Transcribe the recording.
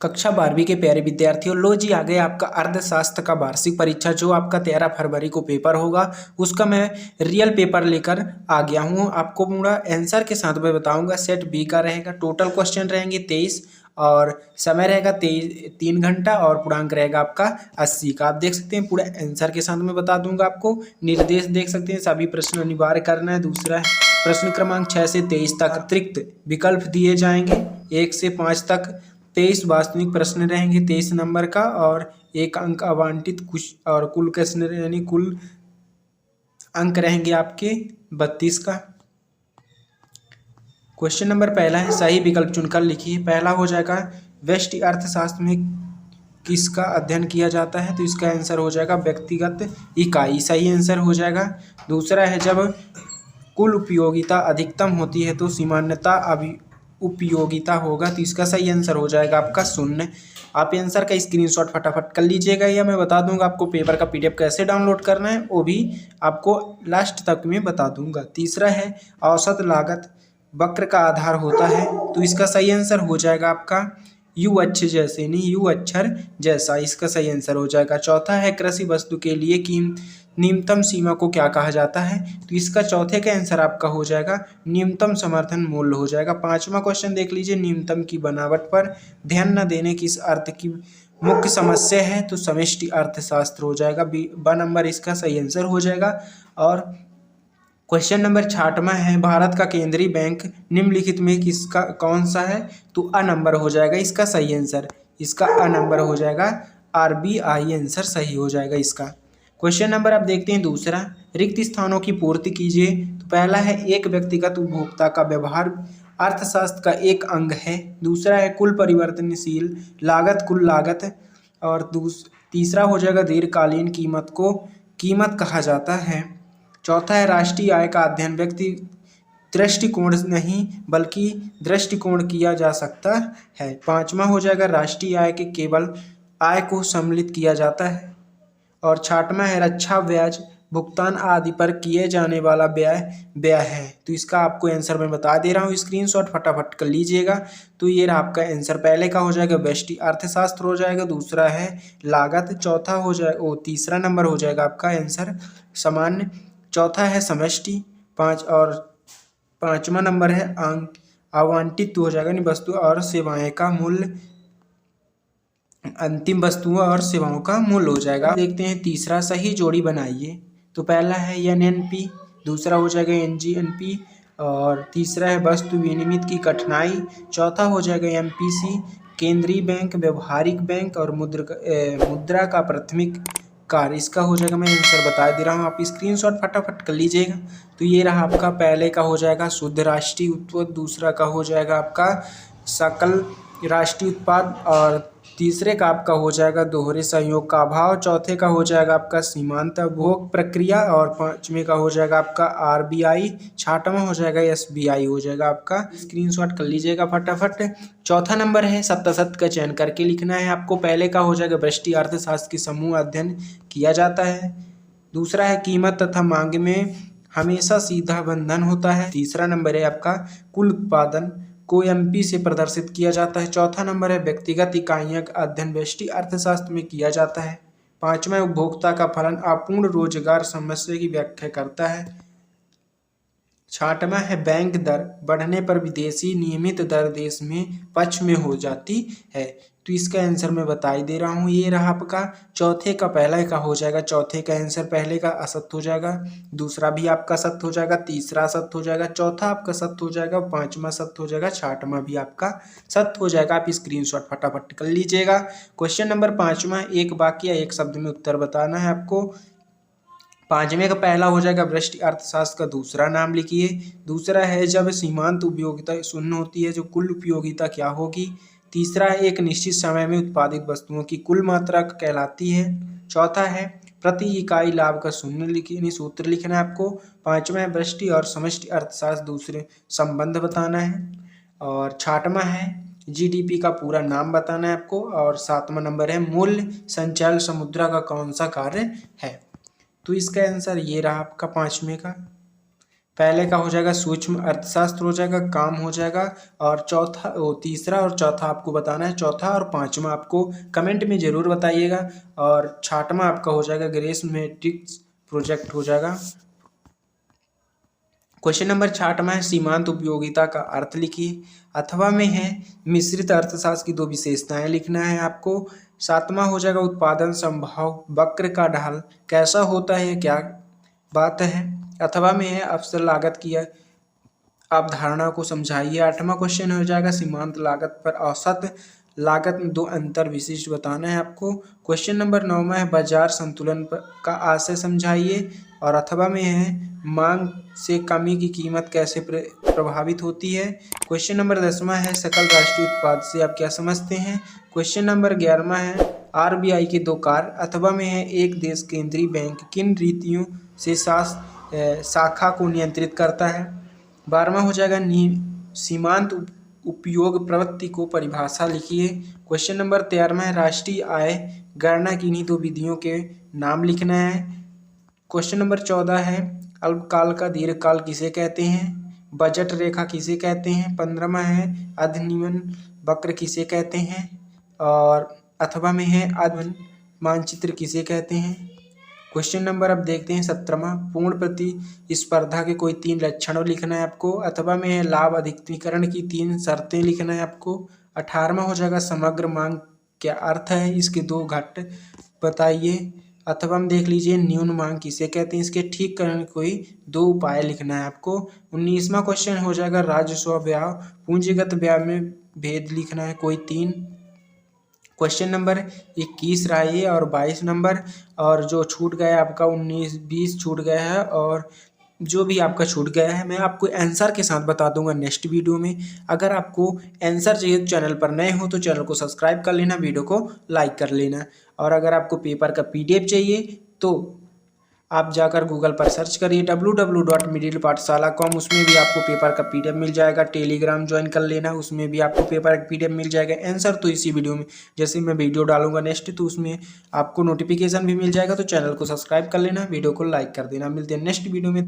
कक्षा 12वीं के प्यारे विद्यार्थियों, लो जी आ गया आपका अर्थशास्त्र का वार्षिक परीक्षा जो आपका 13 फरवरी को पेपर होगा। उसका मैं रियल पेपर लेकर आ गया हूँ। आपको पूरा आंसर के साथ मैं बताऊंगा। सेट बी का रहेगा। टोटल क्वेश्चन रहेंगे 23 और समय रहेगा 3 घंटा और पूर्णांक रहेगा आपका 80 का। आप देख सकते हैं पूरा आंसर के साथ मैं बता दूंगा। आपको निर्देश देख सकते हैं, सभी प्रश्न अनिवार्य करना है। दूसरा है प्रश्न क्रमांक 6 से 23 तक अतिरिक्त विकल्प दिए जाएंगे। 1 से 5 तक 23 वास्तविक प्रश्न रहेंगे 23 नंबर का और 1 अंक आवंटित कुछ और कुल प्रश्न यानी कुल अंक रहेंगे आपके 32 का। क्वेश्चन नंबर पहला है, सही विकल्प चुनकर लिखिए। पहला हो जाएगा व्यष्टि अर्थशास्त्र में किसका अध्ययन किया जाता है, तो इसका आंसर हो जाएगा व्यक्तिगत इकाई, सही आंसर हो जाएगा। दूसरा है, जब कुल उपयोगिता अधिकतम होती है तो सामान्यता उपयोगिता होगा, तो इसका सही आंसर हो जाएगा आपका 0। आप आंसर का स्क्रीनशॉट फटाफट कर लीजिएगा, या मैं बता दूंगा आपको पेपर का PDF कैसे डाउनलोड करना है, वो भी आपको लास्ट तक में बता दूंगा। तीसरा है, औसत लागत वक्र का आधार होता है, तो इसका सही आंसर हो जाएगा आपका यू अक्ष जैसे नहीं यू अक्षर जैसा, इसका सही आंसर हो जाएगा। चौथा है, कृषि वस्तु के लिए न्यूनतम सीमा को क्या कहा जाता है, तो इसका चौथे का आंसर आपका हो जाएगा न्यूनतम समर्थन मूल्य हो जाएगा। पांचवा क्वेश्चन देख लीजिए, न्यूनतम की बनावट पर ध्यान न देने किस अर्थ की मुख्य समस्या है, तो समष्टि अर्थशास्त्र हो जाएगा। ब नंबर इसका सही आंसर हो जाएगा। और क्वेश्चन नंबर 6वां है, भारत का केंद्रीय बैंक निम्नलिखित में किसका कौन सा है, तो अ नंबर हो जाएगा इसका सही आंसर। इसका अ नंबर हो जाएगा RBI, आंसर सही हो जाएगा इसका। क्वेश्चन नंबर आप देखते हैं दूसरा, रिक्त स्थानों की पूर्ति कीजिए। तो पहला है, एक व्यक्तिगत उपभोक्ता का व्यवहार अर्थशास्त्र का एक अंग है। दूसरा है, कुल परिवर्तनशील लागत कुल लागत। और तीसरा हो जाएगा, दीर्घकालीन कीमत को कीमत कहा जाता है। चौथा है, राष्ट्रीय आय का अध्ययन व्यक्ति दृष्टिकोण नहीं बल्कि दृष्टिकोण किया जा सकता है। पांचवा हो जाएगा, राष्ट्रीय आय के केवल आय को सम्मिलित किया जाता है। और छठवां है, रक्षा ब्याज भुगतान आदि पर किए जाने वाला व्यय है, तो इसका आपको आंसर मैं बता दे रहा हूँ, स्क्रीनशॉट फटाफट कर लीजिएगा। तो ये रहा आपका आंसर। पहले का हो जाएगा व्यष्टि अर्थशास्त्र हो जाएगा, दूसरा है लागत, चौथा हो जाएगा तीसरा नंबर हो जाएगा आपका आंसर सामान्य, चौथा है समष्टि, पांचवा नंबर है अंक आवंटित हो जाएगा यानी वस्तु और सेवाएं का मूल्य, अंतिम वस्तुओं और सेवाओं का मूल्य हो जाएगा। देखते हैं तीसरा, सही जोड़ी बनाइए। तो पहला है NNP, दूसरा हो जाएगा NGNP, और तीसरा है वस्तु विनिमय की कठिनाई, चौथा हो जाएगा MPC केंद्रीय बैंक, व्यवहारिक बैंक, और मुद्रा का प्राथमिक कार्य, इसका हो जाएगा मैं आंसर बता दे रहा हूँ, आप स्क्रीनशॉट फटाफट कर लीजिएगा। तो ये रहा आपका, पहले का हो जाएगा शुद्ध राष्ट्रीय उत्पाद, दूसरा का हो जाएगा आपका सकल राष्ट्रीय उत्पाद, और तीसरे का आपका हो जाएगा दोहरे सहयोग का अभाव, चौथे का हो जाएगा आपका सीमांत भोग प्रक्रिया, और पांचवें का हो जाएगा आपका RBI, छठवां हो जाएगा SBI हो जाएगा आपका। स्क्रीनशॉट कर लीजिएगा फटाफट। चौथा नंबर है, सप्तशत का चयन करके लिखना है आपको। पहले का हो जाएगा व्यष्टि अर्थशास्त्र की समूह अध्ययन किया जाता है। दूसरा है, कीमत तथा मांग में हमेशा सीधा बंधन होता है। तीसरा नंबर है आपका, कुल उत्पादन को MP से प्रदर्शित किया जाता है। चौथा नंबर है, व्यक्तिगत इकाइयों का अध्ययन व्यष्टि अर्थशास्त्र में किया जाता है। पांचवा, उपभोक्ता का फलन अपूर्ण रोजगार समस्या की व्याख्या करता है। छठवां है, बैंक दर बढ़ने पर विदेशी नियमित दर देश में पक्ष में हो जाती है, तो इसका आंसर मैं बता ही दे रहा हूँ। ये रहा आपका, चौथे का पहला का हो जाएगा, चौथे का आंसर पहले का असत्य हो जाएगा, दूसरा भी आपका सत्य हो जाएगा, तीसरा सत्य हो जाएगा, चौथा आपका सत्य हो जाएगा, पांचवा सत्य हो जाएगा, छठवां भी आपका सत्य हो जाएगा। आप स्क्रीनशॉट फटाफट कर लीजिएगा। क्वेश्चन नंबर 5वां, एक वाक्य या एक शब्द में उत्तर बताना है आपको। पांचवें का पहला हो जाएगा व्यष्टि अर्थशास्त्र का दूसरा नाम लिखिए। दूसरा है, जब सीमांत उपयोगिता शून्य होती है जो कुल उपयोगिता क्या होगी। तीसरा है, एक निश्चित समय में उत्पादित वस्तुओं की कुल मात्रा कहलाती है। चौथा है, प्रति इकाई लाभ का सूत्र लिखना है आपको। पांचवा है, व्यष्टि और समष्टि अर्थशास्त्र दूसरे संबंध बताना है। और छठवां है, GDP का पूरा नाम बताना है आपको। और सातवां नंबर है, मूल्य संचालन समुद्रा का कौन सा कार्य है। तो इसका आंसर ये रहा आपका पांचवें का। पहले का हो जाएगा सूक्ष्म अर्थशास्त्र हो जाएगा, काम हो जाएगा, और तीसरा और चौथा आपको बताना है। चौथा और पांचवा आपको कमेंट में जरूर बताइएगा। और छठवां आपका हो जाएगा ग्रेस मैट्रिक्स प्रोजेक्ट हो जाएगा। क्वेश्चन नंबर 6 में है सीमांत उपयोगिता का अर्थ लिखिए। अथवा में है मिश्रित अर्थशास्त्र की 2 विशेषताएं लिखना है आपको। 7वां हो जाएगा उत्पादन संभाव वक्र का ढाल कैसा होता है, क्या बात है। अथवा में है अवसर लागत की अवधारणा को समझाइए। 8वां क्वेश्चन हो जाएगा सीमांत लागत पर औसत लागत में 2 अंतर विशिष्ट बताना है आपको। क्वेश्चन नंबर 9 में है बाजार संतुलन का आशय समझाइए। और अथवा में है मांग से कमी की कीमत कैसे प्रभावित होती है। क्वेश्चन नंबर 10वां है सकल राष्ट्रीय उत्पाद से आप क्या समझते हैं। क्वेश्चन नंबर 11वां है आरबीआई के 2 कार्य। अथवा में है एक देश केंद्रीय बैंक किन रीतियों से शाखा को नियंत्रित करता है। 12वां हो जाएगा सीमांत उपयोग प्रवृत्ति को परिभाषा लिखिए। क्वेश्चन नंबर 13वां है राष्ट्रीय आय गणना की इन्हीं 2 विधियों के नाम लिखना है। क्वेश्चन नंबर 14 है अल्पकाल का दीर्घकाल किसे कहते हैं, बजट रेखा किसे कहते हैं। 15वां है अधिनियमन वक्र किसे कहते हैं। और अथवा में है अधिनियमन मानचित्र किसे कहते हैं। क्वेश्चन नंबर अब देखते हैं 17वां पूर्ण प्रतिस्पर्धा के कोई 3 लक्षणों लिखना है आपको। अथवा में है लाभ अधिकतमीकरण की 3 शर्तें लिखना है आपको। 18वां हो जाएगा समग्र मांग क्या अर्थ है, इसके 2 घटक बताइए। अथवा हम देख लीजिए न्यून मांग किसे कहते हैं, इसके ठीक करने कोई 2 उपाय लिखना है आपको। 19वां क्वेश्चन हो जाएगा राजस्व व्यय पूंजीगत व्यय में भेद लिखना है कोई 3। क्वेश्चन नंबर 21 रहा ये और 22 नंबर, और जो छूट गया आपका 19 20 छूट गया है, और जो भी आपका छूट गया है मैं आपको आंसर के साथ बता दूंगा नेक्स्ट वीडियो में। अगर आपको आंसर चाहिए तो चैनल पर नए हो तो चैनल को सब्सक्राइब कर लेना, वीडियो को लाइक कर लेना। और अगर आपको पेपर का PDF चाहिए तो आप जाकर गूगल पर सर्च करिए www.middlepathshala.com, उसमें भी आपको पेपर का PDF मिल जाएगा। टेलीग्राम ज्वाइन कर लेना, उसमें भी आपको पेपर का PDF मिल जाएगा। आंसर तो इसी वीडियो में जैसे मैं वीडियो डालूंगा नेक्स्ट तो उसमें आपको नोटिफिकेशन भी मिल जाएगा। तो चैनल को सब्सक्राइब कर लेना, वीडियो को लाइक कर देना। मिलते हैं नेक्स्ट वीडियो में।